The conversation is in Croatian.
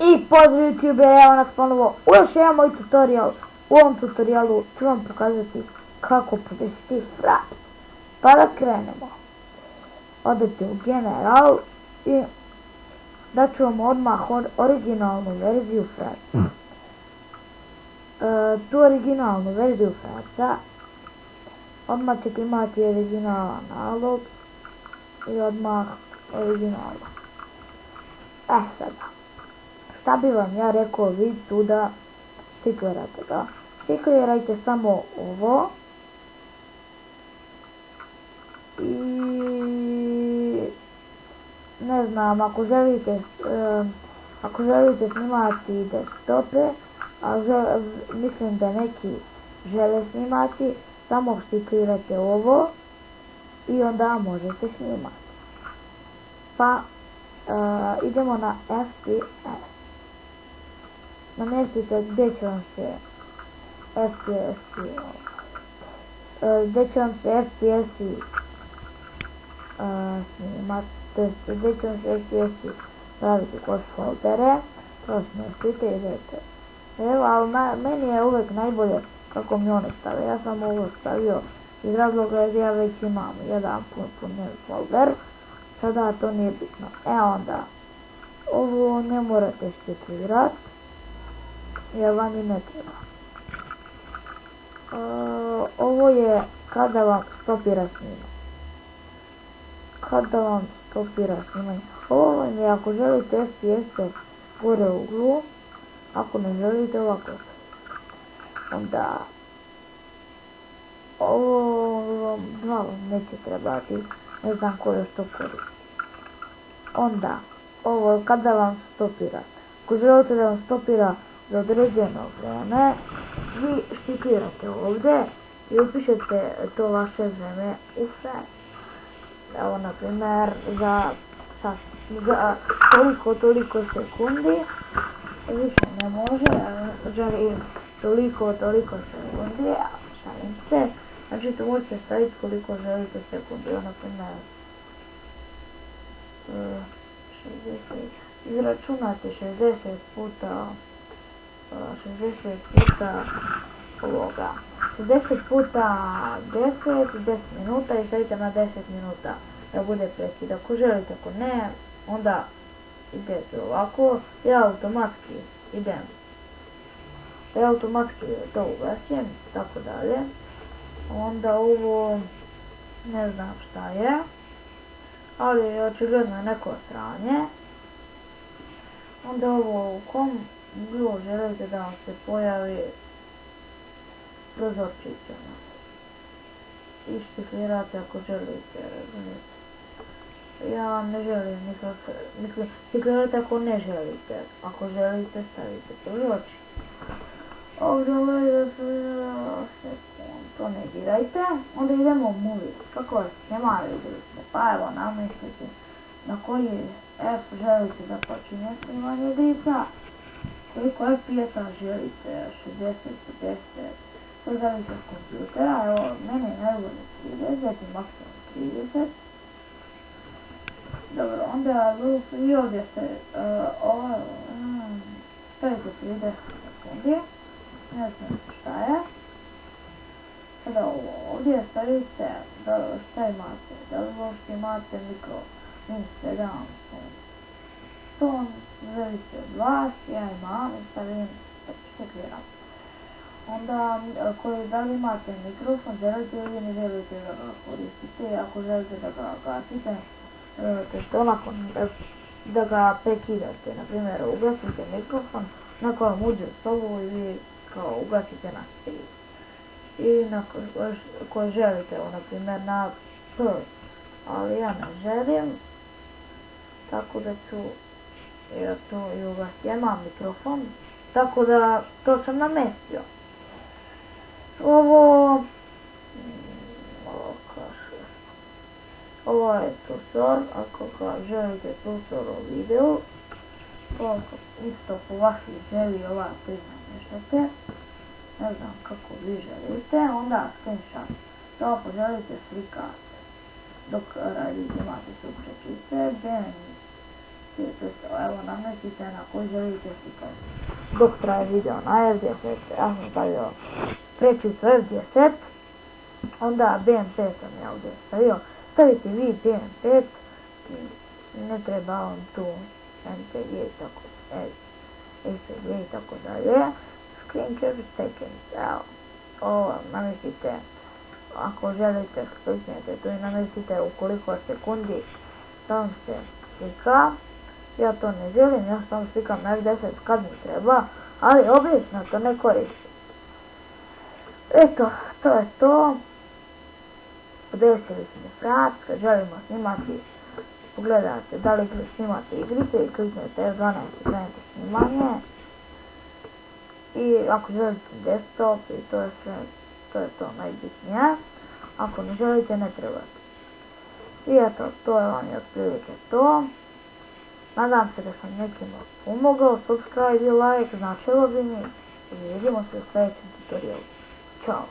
I pozdrav YouTube, evo nas ponovo u još jedan moj tutorial. U ovom tutorialu ću vam pokazati kako podesiti Fraps. Pa da krenemo. Odete u general i daću vam odmah originalnu verziju Frapsa. Tu originalnu verziju Frapsa odmah ćete imati originalan nalog i odmah originalno. Sada. Šta bi vam ja rekao, vi tu da stiklirate ga. Stiklirajte samo ovo. I ne znam, ako želite snimati desktope, a mislim da neki žele snimati, samo stiklirate ovo i onda možete snimati. Pa idemo na FPS. Namjestite gdje će vam se FPS-i snimati, gdje će vam se FPS-i praviti kroz foldere, to smjestite i idete. Evo, ali meni je uvijek najbolje kako mi one stave. Ja sam ovo stavio iz razloga jer ja već imam jedan pun folder. Sada to nije bitno. Onda, ovo ne morate stiklirati jer vam i ne treba. Ovo je kada vam stopira snimanje. Ovo vam je ako želite FPS-e gore u uglu, ako ne želite ovako. Onda ovo vam neće trebati, ne znam ko još to koristi. Onda ovo kada vam stopira. Ako želite da vam stopira za određeno vrijeme, vi štiklirate ovdje i upišete to vaše vrijeme u Fraps. Evo na primjer za toliko sekundi, više ne može, želim toliko sekundi, šalim se, znači tu možete staviti koliko želite sekundi, na primjer 60, izračunate 60 puta ovoga, 60 puta 10 minuta i stavite na 10 minuta da bude prekid. Ako želite, ako ne, onda idete ovako, ja automatski to ugasim, tako dalje. Onda ovo ne znam šta je, ali očigledno je neko stranje. Onda ovo u kom uglu želite da vam se pojavi prozorčića. I štiklirate ako želite. Ja ne želim nikakve, stiklirate ako ne želite. Ako želite stavite prozorčić. Ovdje to ne dirajte. Onda idemo u Movies. Kako vas nema vidite? Pa evo namislite na koji F želite da počinje snimanje videa. Koliko FPS-a želite, 60, 50, to zavisi od kompjutera. Evo, meni je najbolje 30 i maksimum 30. Dobro, onda i ovdje stavite 30 sekundi. Ne znam šta je. Sada ovdje stavite šta imate, da li uopšte imate mikro min 7 ton, zavisi od vas, ja imam i stavim stikliram. Onda da li imate mikrofon, želite ili ne želite da ga koristite, ako želite da ga gasite, što nakon da ga prekidate, na primjer ugasite mikrofon, nakon vam uđe u sobu i vi kao ugasite na stiv. I koji želite, na primjer na P, ali ja ne želim, tako da ću to i ugasiti. Ja imam mikrofon, tako da to sam namestio. Ovo je cursor, ako ga želite cursor u videu, isto po vašoj želji ova priznamještate, ne znam kako vi želite, onda screenshot, to ako želite slikate, dok radite imate suprečice, Evo namestite na koji želite slikati. Dok traje video na F10, ja sam stavio prečicu F10, onda BM5 sam ja ovdje stavio. Stavite vi BM5, ne treba on tu MPG i tako dalje. Screen capture seconds, evo, ovo namestite, ako želite kliknete tu i namestite u koliko sekundi sam se slika. Ja to ne želim, ja samo slikam na F10 kad mi treba, ali obično to ne koristim. Eto, to je to. Podesili smo frat, kad želimo snimati, pogledate da li snimate igrice i kliknete F12 i krenete snimanje. I ako želite desktop, i to je sve, to je to najbitnije. Ako ne želite, ne trebate. I eto, to je vam je otprilike to. Nadam se da sam nekima pomogao, subscribe i like, značilo bi mi. I vidimo se u sljedećem tutorialu. Ćao!